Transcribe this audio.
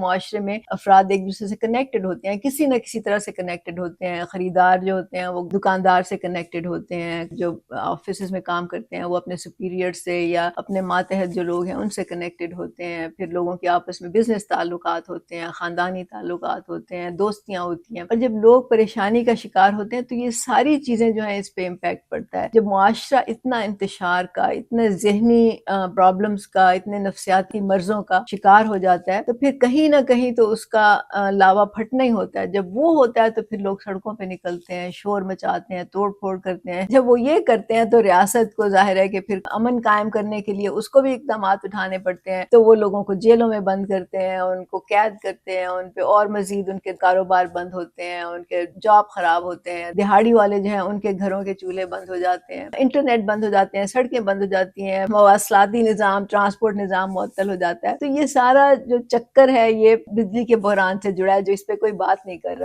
معاشرے میں افراد ایک دوسرے سے کنیکٹڈ ہوتے ہیں، کسی نہ کسی طرح سے کنیکٹڈ ہوتے ہیں. خریدار جو ہوتے ہیں وہ دکاندار سے کنیکٹڈ ہوتے ہیں، جو آفیسز میں کام کرتے ہیں وہ اپنے سپیریئر سے یا اپنے ماتحت جو لوگ ہیں ان سے کنیکٹڈ ہوتے ہیں. پھر لوگوں کے آپس میں بزنس تعلقات ہوتے ہیں، خاندانی تعلقات ہوتے ہیں، دوستیاں ہوتی ہیں. اور جب لوگ پریشانی کا شکار ہوتے ہیں تو یہ ساری چیزیں جو ہیں اس پہ امپیکٹ پڑتا ہے. جب معاشرہ اتنا انتشار کا، اتنے ذہنی پرابلمس کا، اتنے نفسیاتی مرضوں کا شکار ہو جاتا ہے تو پھر کہیں نہ کہیں تو اس کا لاوا پھٹنا ہی ہوتا ہے. جب وہ ہوتا ہے تو پھر لوگ سڑکوں پہ نکلتے ہیں، شور مچاتے ہیں، توڑ پھوڑ کرتے ہیں. جب وہ یہ کرتے ہیں تو ریاست کو ظاہر ہے کہ پھر امن قائم کرنے کے لیے اس کو بھی اقدامات اٹھانے پڑتے ہیں. تو وہ لوگوں کو جیلوں میں بند کرتے ہیں، ان کو قید کرتے ہیں، ان پہ اور مزید ان کے کاروبار بند ہوتے ہیں، ان کے جاب خراب ہوتے ہیں. دہاڑی والے جو ہیں ان کے گھروں کے چولہے بند ہو جاتے ہیں، انٹرنیٹ بند ہو جاتے ہیں، سڑکیں بند ہو جاتی ہیں، مواصلاتی نظام، ٹرانسپورٹ نظام معطل ہو جاتا ہے. تو یہ سارا جو چکر ہے یہ بجلی کے بحران سے جڑا ہے جو اس پہ کوئی بات نہیں کر رہا.